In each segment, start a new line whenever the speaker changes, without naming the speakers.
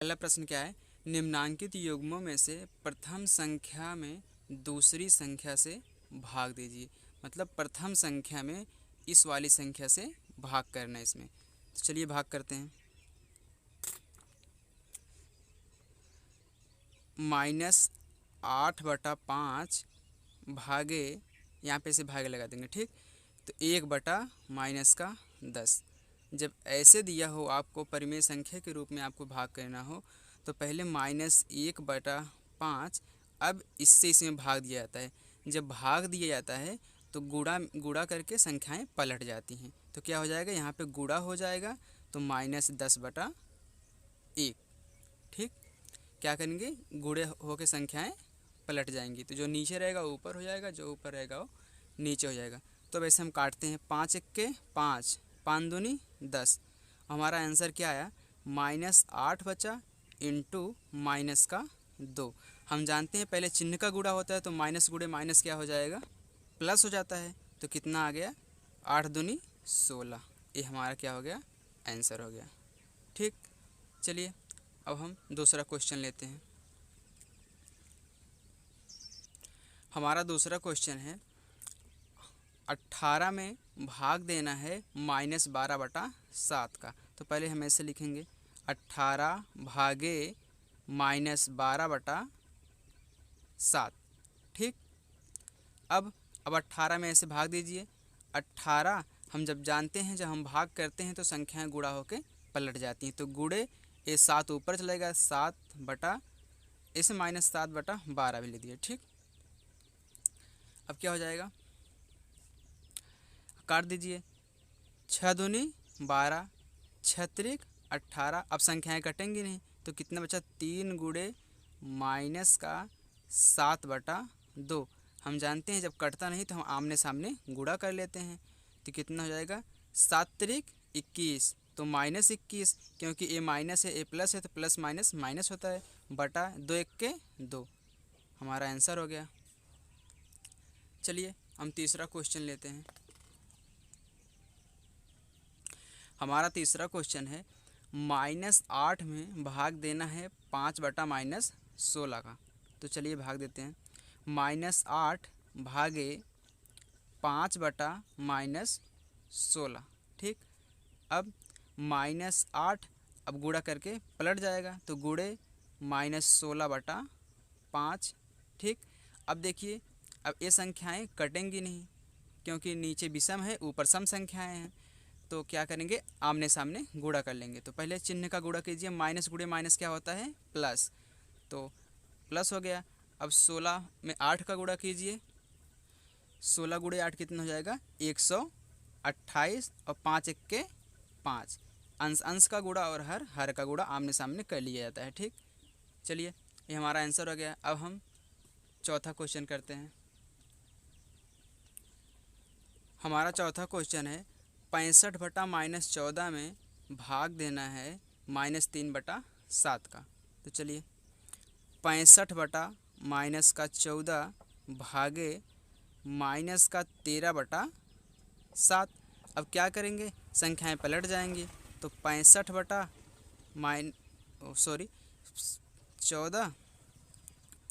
पहला प्रश्न क्या है, निम्नांकित युग्मों में से प्रथम संख्या में दूसरी संख्या से भाग दीजिए। मतलब प्रथम संख्या में इस वाली संख्या से भाग करना है इसमें। तो चलिए भाग करते हैं। -8/5 भागे, यहाँ पे से भागे लगा देंगे, ठीक। तो 1/-10। जब ऐसे दिया हो आपको परिमेय संख्या के रूप में आपको भाग करना हो तो पहले -1/5, अब इससे इसमें भाग दिया जाता है। जब भाग दिया जाता है तो गुणा गुणा करके संख्याएं पलट जाती हैं। तो क्या हो जाएगा, यहाँ पे गुणा हो जाएगा तो -10/1, ठीक। क्या करेंगे, गुणे होकर संख्याएं पलट जाएंगी। तो जो नीचे रहेगा वो ऊपर हो जाएगा, जो ऊपर रहेगा वो नीचे हो जाएगा। तो वैसे हम काटते हैं, 5×1 = 5, 5 दूनी 10। हमारा आंसर क्या आया, -8 बचा इंटू -2। हम जानते हैं पहले चिन्ह का गुणा होता है तो माइनस गुणे माइनस क्या हो जाएगा, प्लस हो जाता है। तो कितना आ गया, 8 दूनी 16। ये हमारा क्या हो गया, आंसर हो गया, ठीक। चलिए अब हम दूसरा क्वेश्चन लेते हैं। हमारा दूसरा क्वेश्चन है, 18 में भाग देना है -12/7 का। तो पहले हम ऐसे लिखेंगे, 18 भागे -12/7, ठीक। अब 18 में ऐसे भाग दीजिए। 18 हम जब जानते हैं, जब हम भाग करते हैं तो संख्याएं गुणा होके पलट जाती हैं। तो गुणे ये 7 ऊपर चलेगा, 7 बटा इसे -7/12 भी ले दिए, ठीक। अब क्या हो जाएगा, काट दीजिए, 6 दूनी 12, 6 त्रिक 18। अब संख्याएं कटेंगी नहीं तो कितना बचा, 3 गुणे -7/2। हम जानते हैं जब कटता नहीं तो हम आमने सामने गुणा कर लेते हैं। तो कितना हो जाएगा, 7 त्रिक 21, तो -21, क्योंकि ए माइनस है ए प्लस है तो प्लस माइनस माइनस होता है, बटा 2 1 के 2। हमारा आंसर हो गया। चलिए हम तीसरा क्वेश्चन लेते हैं। हमारा तीसरा क्वेश्चन है, -8 में भाग देना है 5/-16 का। तो चलिए भाग देते हैं, -8 भागे 5/-16, ठीक। अब -8 अब गुणा करके पलट जाएगा, तो गुणे -16/5, ठीक। अब देखिए, अब ये संख्याएं कटेंगी नहीं क्योंकि नीचे विषम है ऊपर सम संख्याएं हैं। तो क्या करेंगे, आमने सामने गुणा कर लेंगे। तो पहले चिन्ह का गुणा कीजिए, माइनस गुणे माइनस क्या होता है, प्लस। तो प्लस हो गया। अब 16 में 8 का गुणा कीजिए, 16 गुणे 8 कितना हो जाएगा, 128, और 5 1 के 5। अंश अंश का गुणा और हर का गुणा आमने सामने कर लिया जाता है, ठीक। चलिए ये हमारा आंसर हो गया। अब हम चौथा क्वेश्चन करते हैं। हमारा चौथा क्वेश्चन है, 65/-14 में भाग देना है -3/7 का। तो चलिए 65/-14 भागे -13/7। अब क्या करेंगे, संख्याएं पलट जाएंगी। तो 14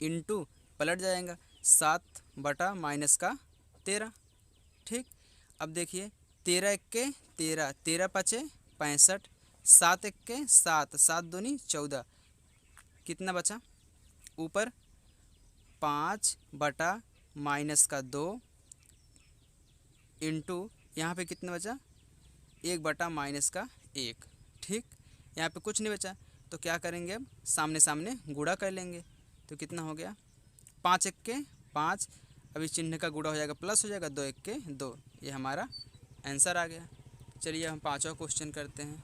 इंटू पलट जाएगा 7/-13, ठीक। अब देखिए, 13 1 के 13, 13 5 65, 7 1 के 7, 7 दूनी 14। कितना बचा, ऊपर 5/-2 इंटू यहाँ पे कितना बचा, 1/-1, ठीक। यहाँ पे कुछ नहीं बचा तो क्या करेंगे, अब सामने सामने गुणा कर लेंगे। तो कितना हो गया, 5 1 के 5, अभी चिन्ह का गुणा हो जाएगा, प्लस हो जाएगा, 2 1 के 2। ये हमारा आंसर आ गया। चलिए हम पांचवा क्वेश्चन करते हैं।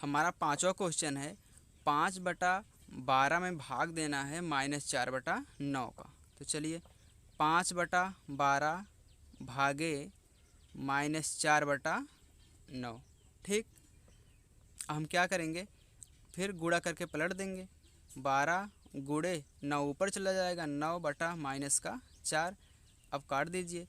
हमारा पांचवा क्वेश्चन है, 5/12 में भाग देना है -4/9 का। तो चलिए 5/12 भागे -4/9, ठीक। हम क्या करेंगे, फिर गुणा करके पलट देंगे। 12 गुणे 9 ऊपर चला जाएगा, 9/-4। अब काट दीजिए,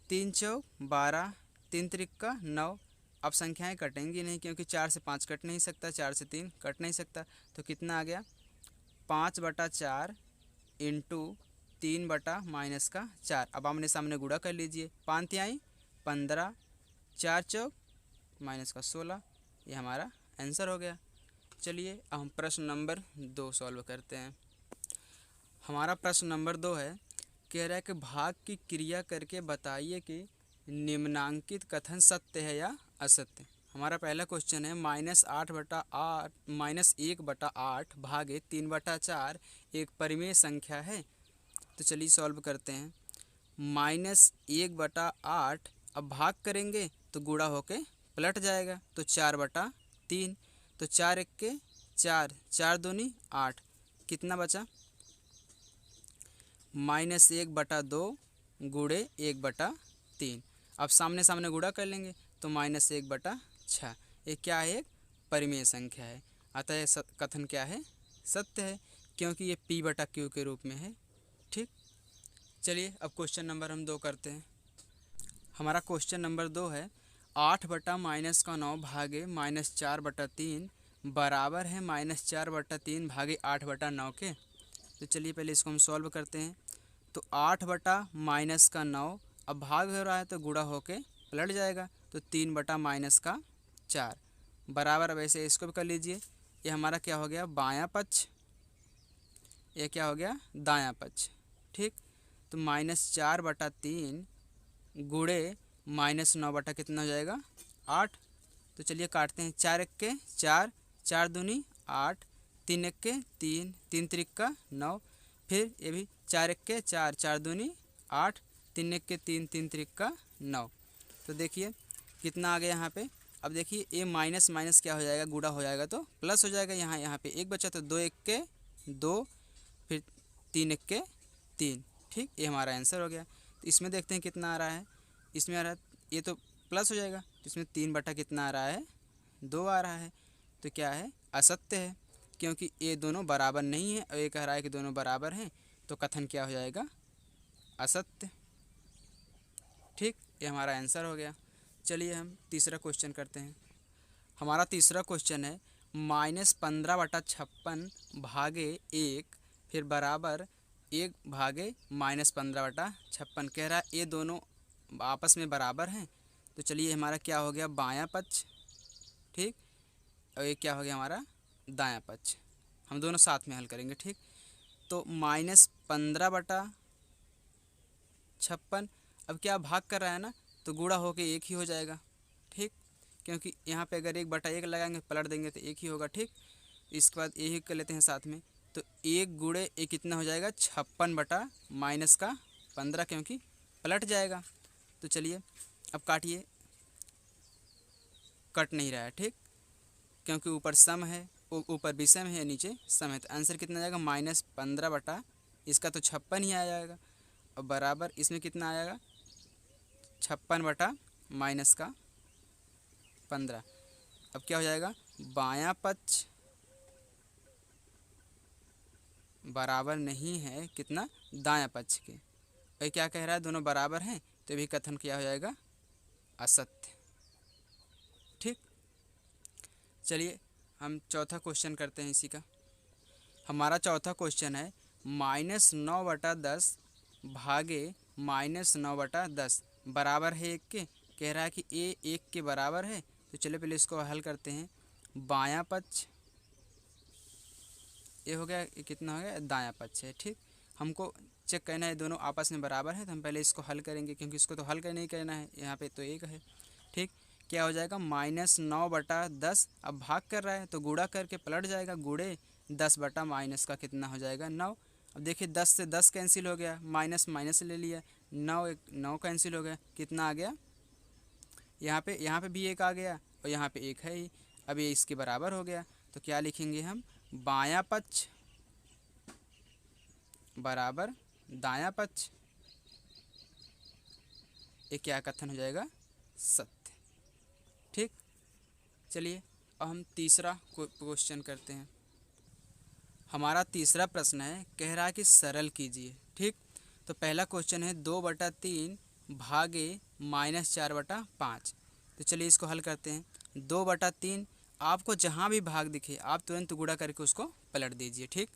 3 चौक 12, 3 त्रिक का 9। अब संख्याएं कटेंगी नहीं क्योंकि 4 से 5 कट नहीं सकता, 4 से 3 कट नहीं सकता। तो कितना आ गया 5/4 इंटू 3/-4। अब आमने सामने गुणा कर लीजिए, 5 तिहाई 15, 4 चौक -16। ये हमारा आंसर हो गया। चलिए अब हम प्रश्न नंबर 2 सॉल्व करते हैं। हमारा प्रश्न नंबर 2 है, कह रहा है कि भाग की क्रिया करके बताइए कि निम्नांकित कथन सत्य है या असत्य। हमारा पहला क्वेश्चन है -1/8 भागे 3/4 एक परिमेय संख्या है। तो चलिए सॉल्व करते हैं। -1/8 अब भाग करेंगे तो गुणा होके पलट जाएगा, तो 4/3। तो 4 1 के 4, 4 दूनी 8, कितना बचा -1/2 गुणे 1/3। अब सामने सामने गुणा कर लेंगे तो -1/6। ये क्या है, एक परिमेय संख्या है, अतः कथन क्या है, सत्य है, क्योंकि ये P/Q के रूप में है। ठीक, चलिए अब क्वेश्चन नंबर हम 2 करते हैं। हमारा क्वेश्चन नंबर 2 है 8/-9 भागे -4/3 बराबर है -4/3 भागे 8/9 के। तो चलिए पहले इसको हम सॉल्व करते हैं। तो 8/-9 अब भाग हो रहा है तो गुणा होके पलट जाएगा, तो 3/-4 बराबर। अब ऐसे इसको भी कर लीजिए। ये हमारा क्या हो गया, बायां पक्ष, ये क्या हो गया, दायां पक्ष। ठीक, तो -4/3 गुणे -9 कितना हो जाएगा 8। तो चलिए काटते हैं, 4 1 के 4, 4 दूनी 8, 3 1 के 3, 3 3 का 9, फिर ये भी 4 1 के 4, 4 दूनी 8, 3 1 के 3, 3 3 का 9। तो देखिए कितना आ गया यहाँ पे। अब देखिए ये माइनस माइनस क्या हो जाएगा, गुणा हो जाएगा तो प्लस हो जाएगा। यहाँ पे 1 बचा तो 2 1 के 2, फिर 3 1 के 3। ठीक, ये हमारा आंसर हो गया। तो इसमें देखते हैं कितना आ रहा है। इसमें आ रहा है, ये तो प्लस हो जाएगा, तो इसमें 3 कितना आ रहा है, 2 आ रहा है। तो क्या है, असत्य है, क्योंकि ये दोनों बराबर नहीं है और ये कह रहा है कि दोनों बराबर हैं, तो कथन क्या हो जाएगा, असत्य। ठीक, ये हमारा आंसर हो गया। चलिए हम तीसरा क्वेश्चन करते हैं। हमारा तीसरा क्वेश्चन है -15/56 भागे 1 फिर बराबर 1 भागे -15/56। कह रहा है ये दोनों आपस में बराबर हैं। तो चलिए हमारा क्या हो गया, बायां पक्ष। ठीक, और ये क्या हो गया हमारा दायां पक्ष। हम दोनों साथ में हल करेंगे। ठीक, तो -15/56, अब क्या भाग कर रहा है ना, तो गुणा होके 1 ही हो जाएगा। ठीक, क्योंकि यहाँ पे अगर 1/1 लगाएंगे पलट देंगे तो 1 ही होगा। ठीक, इसके बाद यही कर लेते हैं साथ में, तो 1 गुणे 1 कितना हो जाएगा, 56/-15, क्योंकि पलट जाएगा। तो चलिए अब काटिए, कट नहीं रहा है। ठीक, क्योंकि ऊपर सम है, ऊपर विषम है, नीचे सम है, तो आंसर कितना जाएगा, -15 इसका तो 56 ही आ जाएगा, और बराबर इसमें कितना आएगा, 56/-15। अब क्या हो जाएगा, बायां पक्ष बराबर नहीं है कितना, दायां पक्ष के। और क्या कह रहा है, दोनों बराबर हैं, तो भी कथन क्या हो जाएगा, असत्य। ठीक, चलिए हम चौथा क्वेश्चन करते हैं इसी का। हमारा चौथा क्वेश्चन है -9/10 भागे -9/10 बराबर है 1 के। कह रहा है कि ये 1 के बराबर है। तो चलिए पहले इसको हल करते हैं। बायां पक्ष ये हो गया, ये कितना हो गया, दायां पक्ष है। ठीक, हमको चेक करना है दोनों आपस में बराबर है, तो हम पहले इसको हल करेंगे, क्योंकि इसको तो हल कर नहीं करना है, यहाँ पे तो 1 है। ठीक, क्या हो जाएगा, -9/10 अब भाग कर रहा है तो गुणा करके पलट जाएगा, गुणे 10/- का कितना हो जाएगा, 9। अब देखिए 10 से 10 कैंसिल हो गया, माइनस माइनस ले लिया, 9 कैंसिल हो गया, कितना आ गया, यहाँ पे भी 1 आ गया और यहाँ पे 1 है ही। अब ये इसके बराबर हो गया, तो क्या लिखेंगे हम, बायां पक्ष बराबर दायां पक्ष। ये क्या कथन हो जाएगा, सत्य। ठीक, चलिए अब हम तीसरा क्वेश्चन करते हैं। हमारा तीसरा प्रश्न है, कह रहा है कि सरल कीजिए। ठीक, तो पहला क्वेश्चन है 2/3 भागे -4/5। तो चलिए इसको हल करते हैं। 2/3, आपको जहाँ भी भाग दिखे आप तुरंत गुणा करके उसको पलट दीजिए, ठीक,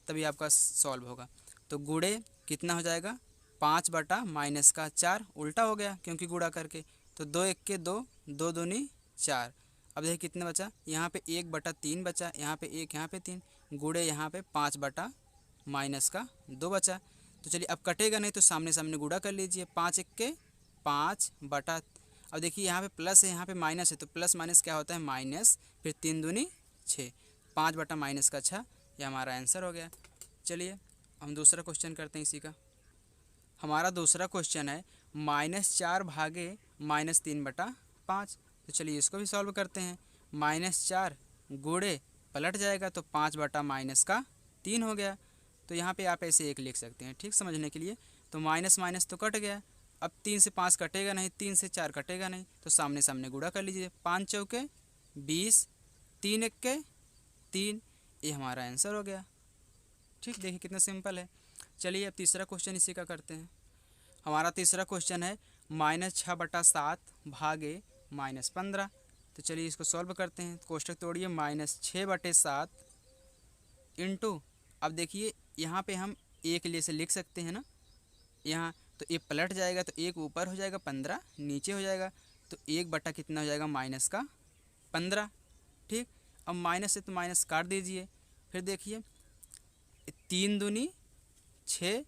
तभी आपका सॉल्व होगा। तो गुणे कितना हो जाएगा, 5/-4, उल्टा हो गया क्योंकि गुणा करके। तो 2 1 के 2, 2 दूनी 4। अब देखिए कितना बचा, यहाँ पे 1/3 बचा, यहाँ पे 1, यहाँ पे 3, गुणे यहाँ पे 5/-2 बचा। तो चलिए अब कटेगा नहीं तो सामने सामने गुणा कर लीजिए। 5 1 के 5 बटा, अब देखिए यहाँ पे प्लस है यहाँ पे माइनस है, तो प्लस माइनस क्या होता है माइनस, फिर 3 दूनी 6, 5/-6, ये हमारा आंसर हो गया। चलिए हम दूसरा क्वेश्चन करते हैं इसी का। हमारा दूसरा क्वेश्चन है -4 भागे -3/5। तो चलिए इसको भी सॉल्व करते हैं। -4 गुणे पलट जाएगा तो 5/-3 हो गया। तो यहाँ पे आप ऐसे 1 लिख सकते हैं, ठीक, समझने के लिए। तो माइनस माइनस तो कट गया, अब 3 से 5 कटेगा नहीं, 3 से 4 कटेगा नहीं, तो सामने सामने गुणा कर लीजिए। 5 चौके 20, 3 1 के 3, ये हमारा आंसर हो गया। ठीक, देखिए कितना सिंपल है। चलिए अब तीसरा क्वेश्चन इसी का करते हैं। हमारा तीसरा क्वेश्चन है -6/7 भागे -15। तो चलिए इसको सॉल्व करते हैं। कोष्टक तोड़िए, -6/7 इंटू, अब देखिए यहाँ पे हम 1 लिए से लिख सकते हैं ना, यहाँ तो ये पलट जाएगा तो 1 ऊपर हो जाएगा, 15 नीचे हो जाएगा, तो 1 कितना हो जाएगा -15। ठीक, अब माइनस से तो माइनस काट दीजिए। फिर देखिए 3 दूनी 6,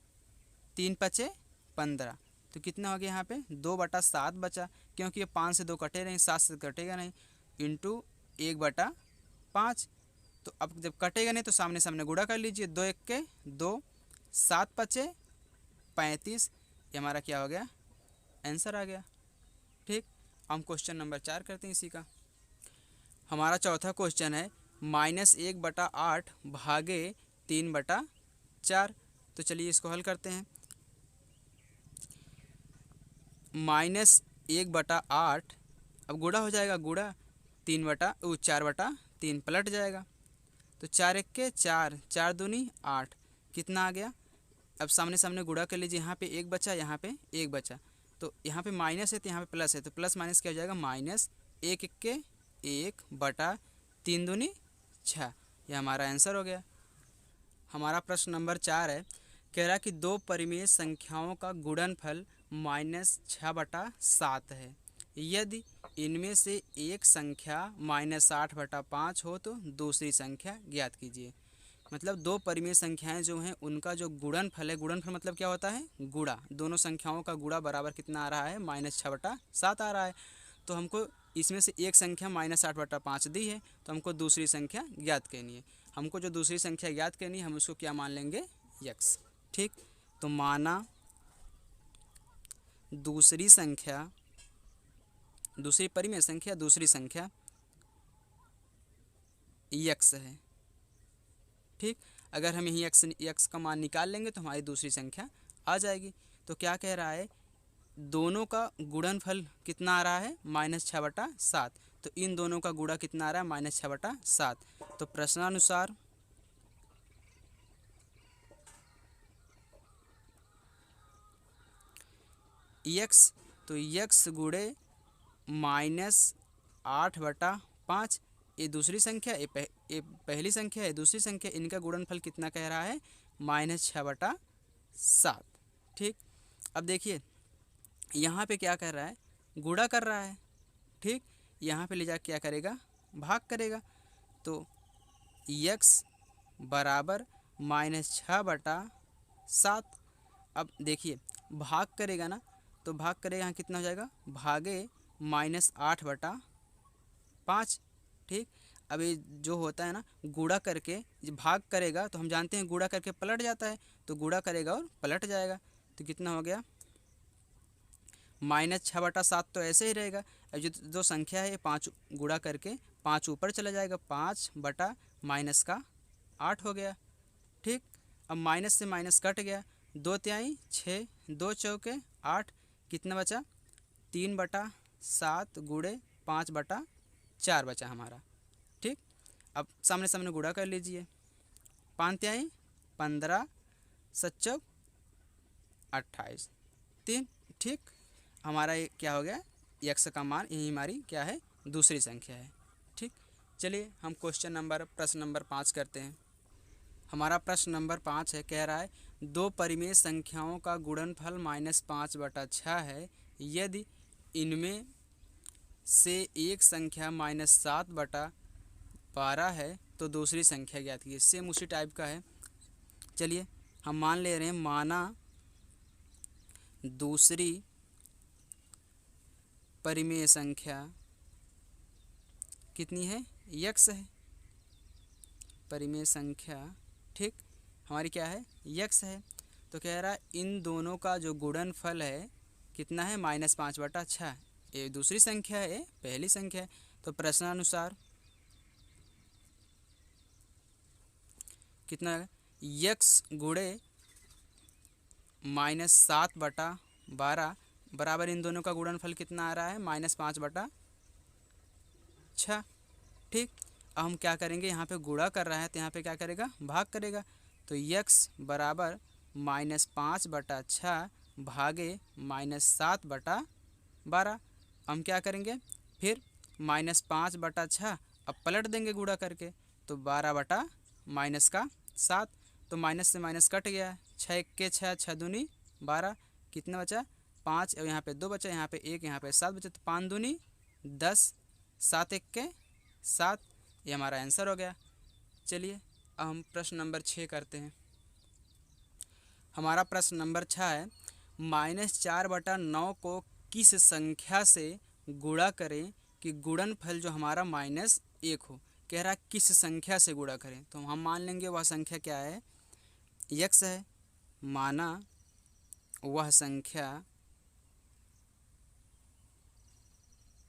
3 पचे 15, तो कितना हो गया यहाँ पे 2/7 बचा, क्योंकि ये 5 से 2 कटे नहीं, 7 से कटेगा नहीं, इंटू 1/5। तो अब जब कटेगा नहीं तो सामने सामने गुणा कर लीजिए। 2 1 के 2, 7 पचे 35, ये हमारा क्या हो गया, आंसर आ गया। ठीक, हम क्वेश्चन नंबर 4 करते हैं इसी का। हमारा चौथा क्वेश्चन है -1/8 भागे 3/4। तो चलिए इसको हल करते हैं। -1/8, अब गुणा हो जाएगा, गुणा 4/3 पलट जाएगा, तो 4 1 के 4, 4 दूनी 8, कितना आ गया। अब सामने सामने गुणा कर लीजिए, यहाँ पे 1 बचा, यहाँ पे 1 बचा, तो यहाँ पे माइनस है तो यहाँ पे प्लस है, तो प्लस माइनस क्या हो जाएगा, -1 1 के 1/3 दूनी 6, यह हमारा आंसर हो गया। हमारा प्रश्न नंबर 4 है, कह रहा कि 2 परिमेय संख्याओं का गुणनफल -6/7 है। यदि इनमें से एक संख्या -8/5 हो तो दूसरी संख्या ज्ञात कीजिए। मतलब 2 परिमेय संख्याएं जो हैं उनका जो गुणनफल है, गुणनफल मतलब क्या होता है, गुणा, दोनों संख्याओं का गुणा बराबर कितना आ रहा है, -6/7 आ रहा है। तो हमको इसमें से एक संख्या -8/5 दी है, तो हमको दूसरी संख्या ज्ञात करनी है। हमको जो दूसरी संख्या ज्ञात करनी है हम उसको क्या मान लेंगे, x। ठीक, तो माना दूसरी संख्या, दूसरी परिमेय संख्या, दूसरी संख्या x है। ठीक, अगर हम यही x का मान निकाल लेंगे तो हमारी दूसरी संख्या आ जाएगी। तो क्या कह रहा है, दोनों का गुणनफल कितना आ रहा है, -6/7, तो इन दोनों का गुणा कितना आ रहा है, -6/7। तो प्रश्नानुसार x, तो x गुणे -8/5, ये दूसरी संख्या, ये पहली संख्या है, दूसरी संख्या, इनका गुणनफल कितना कह रहा है, -6/7। ठीक, अब देखिए यहाँ पे क्या कर रहा है, गुणा कर रहा है। ठीक, यहाँ पे ले जा क्या करेगा, भाग करेगा, तो x बराबर -6/7। अब देखिए भाग करेगा ना, तो भाग करेगा यहाँ कितना हो जाएगा, भागे -8/5। ठीक, अब ये जो होता है ना, गुणा करके जब भाग करेगा तो हम जानते हैं गुणा करके पलट जाता है, तो गुणा करेगा और पलट जाएगा, तो कितना हो गया, -6/7 तो ऐसे ही रहेगा। अब जो संख्या है 5 गुणा करके 5 ऊपर चला जाएगा, 5/-8 हो गया। ठीक, अब माइनस से माइनस कट गया, 2 तिहाई 6, 2 चौके 8, कितना बचा, 3/7 गुणे 5/4 बचा हमारा। ठीक, अब सामने सामने गुणा कर लीजिए, 5 तिहाई 15, 7 चौक 28, 3। ठीक, हमारा ये क्या हो गया, यक्स का मान यही हमारी क्या है, दूसरी संख्या है। ठीक, चलिए हम प्रश्न नंबर 5 करते हैं। हमारा प्रश्न नंबर 5 है, कह रहा है दो परिमेय संख्याओं का गुणनफल -5/6 है। यदि इनमें से एक संख्या -7/12 है तो दूसरी संख्या ज्ञात कीजिए। सेम उसी टाइप का है। चलिए हम मान ले रहे हैं, माना दूसरी परिमेय संख्या कितनी है, यक्स है। परिमेय संख्या, ठीक, हमारी क्या है, यक्स है। तो कह रहा है इन दोनों का जो गुणनफल है कितना है, -5/6। ये दूसरी संख्या है, पहली संख्या है। तो प्रश्नानुसार कितना है, यक्स गुणे -7/12 बराबर इन दोनों का गुणनफल कितना आ रहा है, -5/6। ठीक, अब हम क्या करेंगे, यहाँ पे गुणा कर रहा है तो यहाँ पे क्या करेगा, भाग करेगा। तो यक्स बराबर -5/6 भागे -7/12। हम क्या करेंगे, फिर -5/6 अब पलट देंगे गुणा करके, तो 12/-7। तो माइनस से माइनस कट गया, 6 के 6, 6 दूनी 12, कितना बचा 5, और यहाँ पे 2 बचा, यहाँ पे 1, यहाँ पे 7 बचा, तो 5 दूनी 10, 7 1 के 7, ये हमारा आंसर हो गया। चलिए अब हम प्रश्न नंबर 6 करते हैं। हमारा प्रश्न नंबर 6 है, -4/9 को किस संख्या से गुणा करें कि गुणनफल जो हमारा -1 हो। कह रहा है किस संख्या से गुणा करें, तो हम मान लेंगे वह संख्या क्या है, यक्स है। माना वह संख्या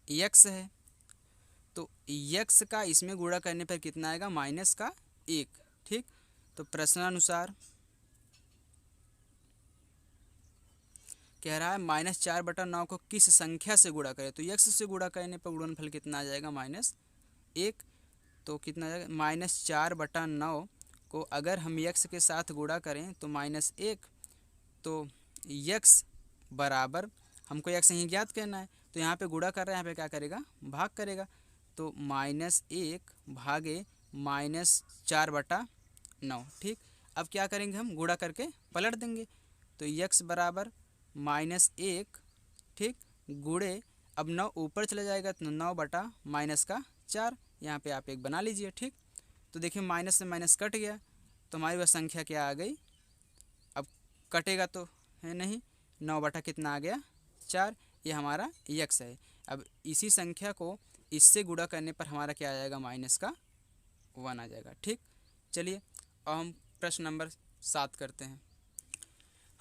यक्स है, तो यक्स का इसमें गुणा करने पर कितना आएगा, -1। ठीक, तो प्रश्नानुसार कह रहा है -4/9 को किस संख्या से गुणा करें, तो यक्स से गुणा करने पर गुणनफल कितना आ जाएगा, -1। तो कितना आ जाएगा, -4/9 को अगर हम यक्स के साथ गुणा करें तो -1। तो यक्स बराबर, हमको यक्स यहीं ज्ञात करना है, तो यहाँ पे गुणा कर रहे हैं, यहाँ पे क्या करेगा, भाग करेगा। तो -1 भागे -4/9। ठीक, अब क्या करेंगे, हम गुणा करके पलट देंगे। तो यक्स बराबर -1, ठीक, गुणे, अब 9 ऊपर चला जाएगा तो 9/-4, यहाँ पे आप 1 बना लीजिए। ठीक, तो देखिए माइनस से माइनस कट गया, तो हमारी वह संख्या क्या आ गई, अब कटेगा तो है नहीं, 9 कितना आ गया, 4, ये हमारा यक्स है। अब इसी संख्या को इससे गुणा करने पर हमारा क्या आ जाएगा, -1 आ जाएगा। ठीक, चलिए अब हम प्रश्न नंबर 7 करते हैं।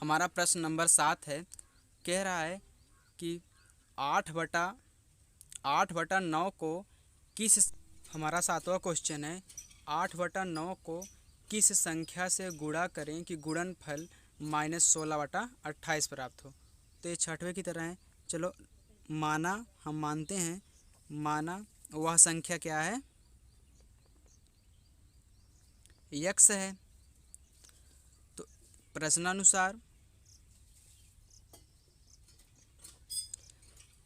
हमारा प्रश्न नंबर 7 है, कह रहा है कि 8/9 को किस, हमारा 7वां क्वेश्चन है, 8/9 को किस संख्या से गुणा करें कि गुणनफल -16/28 प्राप्त हो। तो ये 6वें की तरह है। चलो माना, हम मानते हैं, माना वह संख्या क्या है, यक्स है। तो प्रश्नानुसार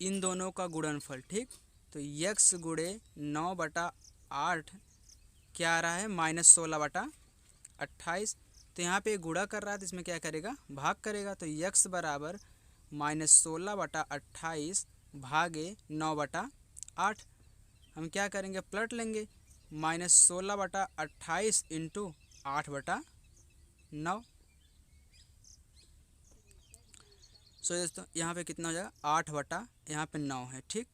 इन दोनों का गुणनफल, ठीक, तो यक्स गुणे 9/8 क्या आ रहा है, -16/28। तो यहाँ पे गुणा कर रहा है तो इसमें क्या करेगा, भाग करेगा। तो यक्स बराबर -16/28 भागे 9/8। हम क्या करेंगे, पलट लेंगे, -16/28 इंटू 8/9। सो दोस्तों यहाँ पे कितना हो जाएगा, 8 यहाँ पे 9 है। ठीक,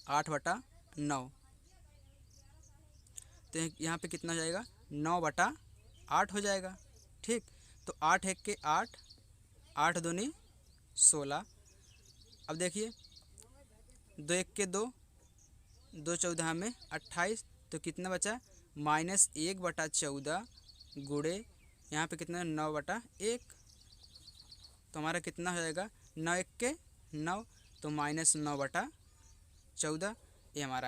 8/9, तो यहाँ पे कितना हो जाएगा, 9/8 हो जाएगा। ठीक, तो 8 1 के 8, 8 दूनी 16। अब देखिए 2 1 के 2, 2 14 में 28, तो कितना बचा, -1/14 गुणे यहाँ पे कितना, 9/1। तो हमारा कितना हो जाएगा, 9 1 के 9, तो -9/14, ये हमारा